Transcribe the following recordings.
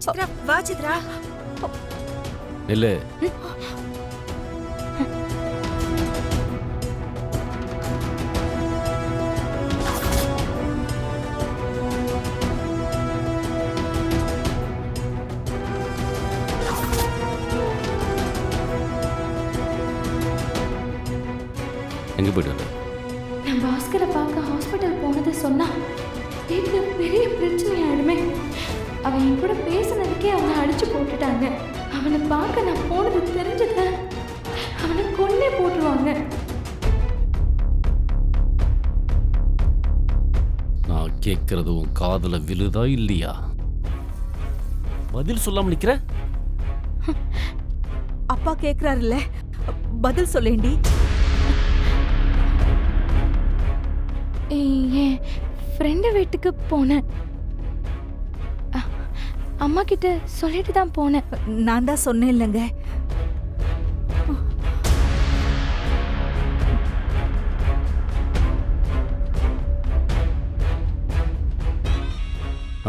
சித்ரா வா சித்ரா. நில்லு. எங்க போயிட்டு வர? நான் பாஸ்கரை பார்க்க ஹாஸ்பிட்டல் போனதை சொன்னா வீட்டுல பெரிய பிரச்சனை ஆயிடுமே. அவன் என் கூட பேசினதுக்கே அவனை அடிச்சு போட்டுட்டாங்க. அவனை பார்க்க நான் போனது தெரிஞ்சத அவனை கொன்னே போட்டுருவாங்க. நான் கேட்கறது உன் காதுல விழுதா இல்லையா? பதில் சொல்லாம நிக்கிற? அப்பா கேக்குறாருல்ல, பதில் சொல்லேண்டி. என் ஃப்ரெண்டு வீட்டுக்கு போனேன். அம்மா கிட்ட சொல்லிட்டு தான் போனேன். நான் தான் சொன்னேன் இல்லைங்க.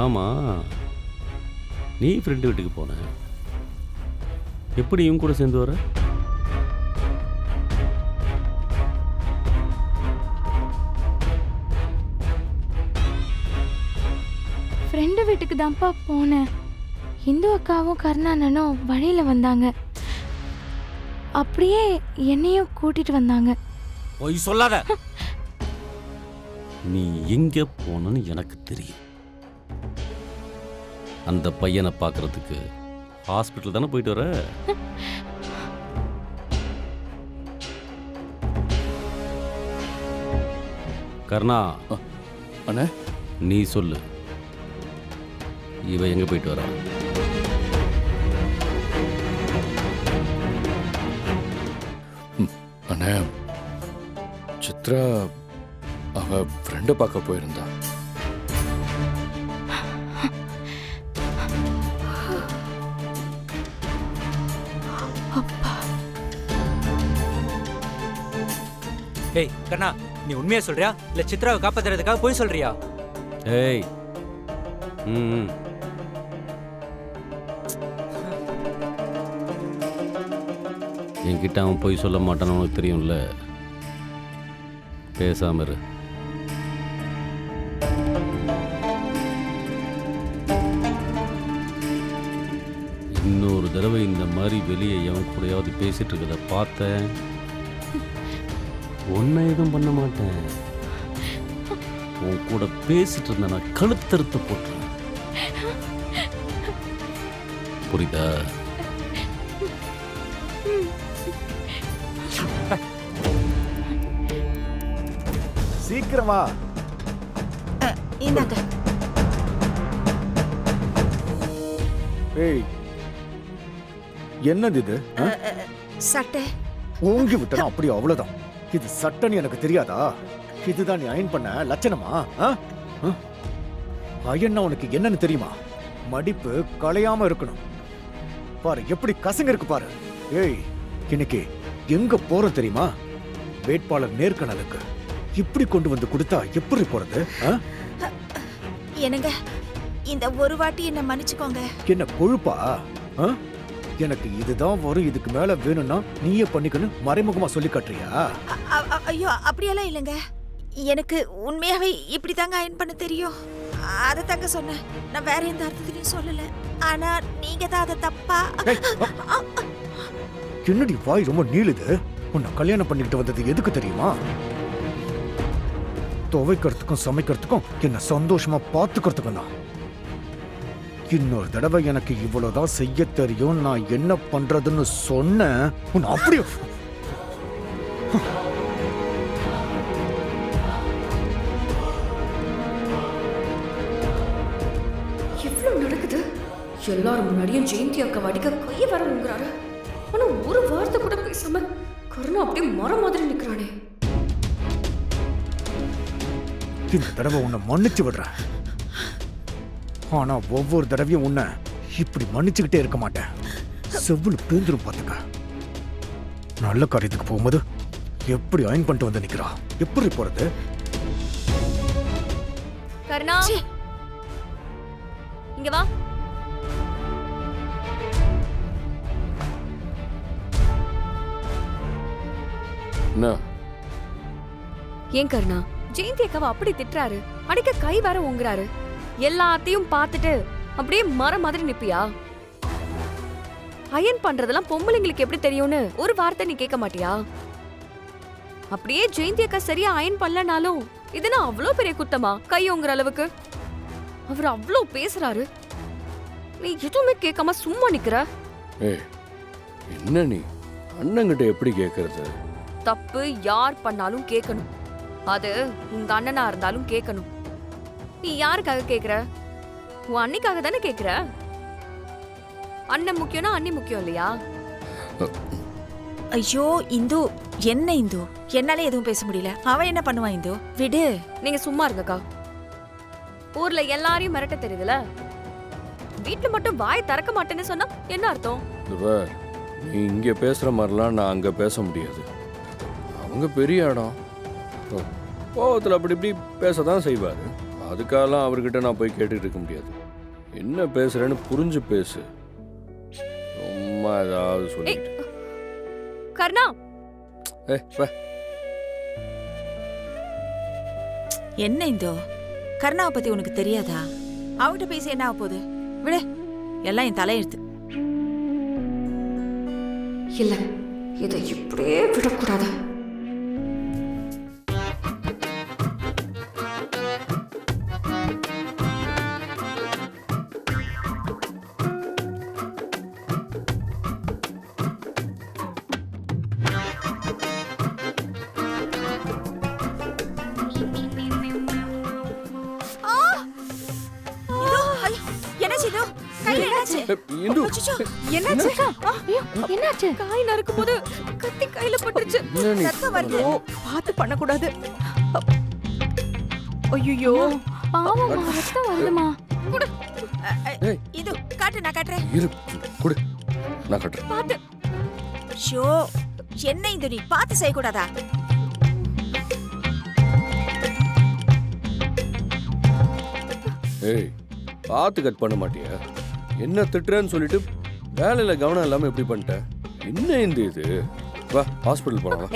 ஆமா, நீ ஃப்ரெண்டு வீட்டுக்கு போன, எப்படி இவங்க கூட சேர்ந்து வர? ஃப்ரெண்டு வீட்டுக்கு தான்ப்பா போனேன். இந்து அக்காவும் கருணாண்ணனும் வழியில் வந்தாங்க. அப்படியே என்னையும் கூட்டிட்டு வந்தாங்க. போய் சொல்லாத. நீ எங்க போனன்னு எனக்கு தெரியும். அந்த பையனை பார்க்கறதுக்கு ஹாஸ்பிட்டல் தானே போயிட்டு வர? கருணா அண்ணே, நீ சொல்லு, இவ எங்க போயிட்டு வரா? அண்ணே, சித்ரா அவ ஃப்ரெண்டை பார்க்க போயிருந்தா. ஏய் கண்ணா, நீ உண்மையா சொல்றியா இல்ல சித்ராவை காப்பாத்துறதுக்காக போய் சொல்றியா? ஏய், என்கிட்ட அவன் போய் சொல்ல மாட்டான்னு உனக்கு தெரியும்ல, பேசாம இரு. இன்னொரு தடவை இந்த மாதிரி வெளியே எவன் கூடயாவது பேசிட்டு இருக்கத பார்த்தேன், ஒன்னும் எதுவும் பண்ண மாட்டேன். உன் கூட பேசிட்டு இருந்த நான் கழுத்தறுத்து போட்டுறேன். புரியுதா? சீக்கிரமா இந்தாங்க. ஏய், என்னது இது? சட்டை. ஓங்கி விட்டனா அப்படியே அவ்வளவுதான். இது சட்டைன்னு எனக்கு தெரியாதா? இதுதான் நீ அயன் பண்ண லட்சணமா? அயன்னா உனக்கு என்னன்னு தெரியுமா? மடிப்பு களையாம இருக்கணும். பாரு எப்படி கசங்க இருக்கு பாரு. ஏய், இன்னைக்கு எங்க போறோம் தெரியுமா? வேட்பாளர் நேர்காணலுக்கு. இப்படி கொண்டு வந்து கொடுத்தா எப்படி போறது? என்னங்க, இந்த ஒரு வாட்டி என்ன மன்னிச்சுக்கோங்க. என்ன கொழுப்பா? எனக்கு இதுதான் வரும், இதுக்கு மேல வேணும்னா நீயே பண்ணிக்கணும் மறைமுகமா சொல்லி காட்டுறியா? ஐயோ, அப்படியெல்லாம் இல்லைங்க. எனக்கு உண்மையாவே இப்படி தாங்க அயன் பண்ண தெரியும். அதை தாங்க சொன்னேன். நான் வேற எந்த அர்த்தத்திலையும் சொல்லல. ஆனா நீங்க தான் அதை தப்பா. என்னடி வாய் ரொம்ப நீளுது? உன்னை கல்யாணம் பண்ணிக்கிட்டு வந்தது எதுக்கு தெரியுமா? துவைக்கிறதுக்கும் சமைக்கிறதுக்கும் என்ன சந்தோஷமா பார்த்துக்கிறதுக்கும் தான். இன்னொரு தடவை எனக்கு இவ்வளவுதான் செய்ய தெரியும், நான் என்ன பண்றதுன்னு சொன்ன உன்னை அப்படியே. எவ்வளவு நடக்குது? எல்லாரும் முன்னாடியும் ஜெயந்தி அக்கா வடிக்க கைய வரணுங்கிறாரு. ஆனா ஒரு வார்த்தை கூட பேசாம கருணா அப்படியே மரம் மாதிரி நிக்கிறானே. இந்த தடவை உன்னை மன்னிச்சு விடுறேன். ஆனா ஒவ்வொரு தடவையும் உன்னை இப்படி மன்னிச்சுக்கிட்டே இருக்க மாட்டேன். செவ்வளு பேந்துரும் பாத்துக்க. நல்ல காரியத்துக்கு போகும்போது எப்படி அயன் பண்ணிட்டு வந்து நிக்கிறா? எப்படி போறது? கருணா, இங்க வா. என்ன ஏன் கருணா ஜெயந்தி அக்காவை அப்படி திட்டுறாரு, அடிக்க கை வேற ஓங்குறாரு. எல்லாத்தையும் பார்த்துட்டு அப்படியே மரம் மாதிரி நிப்பியா? அயன் பண்றதெல்லாம் பொம்பளைங்களுக்கு எப்படி தெரியும்னு ஒரு வார்த்தை நீ கேட்க மாட்டியா? அப்படியே ஜெயந்தி அக்கா சரியா அயன் பண்ணலனாலும் இதுனா அவ்வளோ பெரிய குத்தமா கை ஓங்குற அளவுக்கு? அவர் அவ்வளோ பேசுறாரு, நீ எதுவுமே கேட்காம சும்மா நிக்கிற. ஏய் என்ன நீ அண்ணங்கிட்ட எப்படி கேட்கறது? தப்பு யார் பண்ணாலும் கேட்கணும். அது உங்க அண்ணனா இருந்தாலும் கேட்கணும். நீ யாருக்காக கேக்குற? உன் அண்ணிக்காக தானே கேக்குற. அண்ணன் முக்கியம்னா அண்ணி முக்கியம் இல்லையா? ஐயோ இந்து, என்ன இந்து, என்னால எதுவும் பேச முடியல. அவன் என்ன பண்ணுவான் இந்து, விடு. நீங்க சும்மா இருங்கக்கா. ஊர்ல எல்லாரையும் மிரட்ட தெரியுதுல, வீட்டுல மட்டும் வாய் திறக்க மாட்டேன்னு சொன்னா என்ன அர்த்தம்? இதுவ நீ இங்க பேசுற மாதிரிலாம் நான் அங்க பேச முடியாது. அவங்க பெரிய இடம், கோவத்தில் அப்படி இப்படி பேச தான் செய்வார். அதுக்காகலாம் அவர்கிட்ட நான் போய் கேட்டுட்டு இருக்க முடியாது. என்ன பேசுறேன்னு புரிஞ்சு பேசு, சும்மா ஏதாவது சொல்லிட்டு. கர்ணா, என்ன இந்து, கருணாவை பத்தி உனக்கு தெரியாதா? அவகிட்ட பேசி என்ன ஆக போகுது, விடு. எல்லாம் என் தலையெழுத்து. இல்ல இதை இப்படியே விடக்கூடாது. இந்து, என்னாச்சு? என்னாச்சு? காய் நறுக்கும் போது கத்தி கையில பட்டுருச்சு. என்ன நீ? ரத்தம் வருது. பார்த்து பண்ணக்கூடாது. ஐயோ பாவமா, ரத்தம் வருதுமா. இது காட்டு, நான் காட்டுறேன். இரு, குடு, நான் கட்டுறேன். பாத்து. ஷோ, என்ன இந்து, நீ பார்த்து செய்யக்கூடாதா? ஏய், பார்த்து கட் பண்ண மாட்டியா? என்ன திட்டுறேன்னு சொல்லிட்டு வேலையில கவனம் இல்லாம எப்படி பண்ணிட்ட? என்ன இந்த இது? வா ஹாஸ்பிட்டல் போலாம்.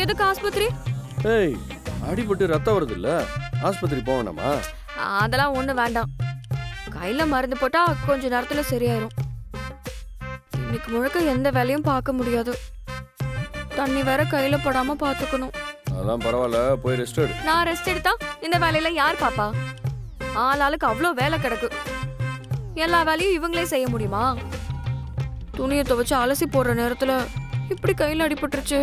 எதுக்கு ஆஸ்பத்திரி? ஏய், அடிபட்டு ரத்தம் வருது இல்ல, ஆஸ்பத்திரி போக வேணாமா? அதெல்லாம் ஒண்ணு வேண்டாம். கையில மருந்து போட்டா கொஞ்ச நேரத்துல சரியாயிரும். இன்னைக்கு முழுக்க எந்த வேலையும் பார்க்க முடியாது. தண்ணி வேற கையில போடாம பாத்துக்கணும். அதெல்லாம் பரவாயில்ல, போய் ரெஸ்ட் எடு. நான் ரெஸ்ட் எடுத்தா இந்த வேலையில யார் பாப்பா? ஆளாளுக்கு அவ்வளோ வேலை கிடக்கு. எல்லா வேலையும் இவங்களே செய்ய முடியுமா? துணியை துவைச்சு அலசி போடுற நேரத்துல இப்படி கையில அடிபட்டுருச்சு.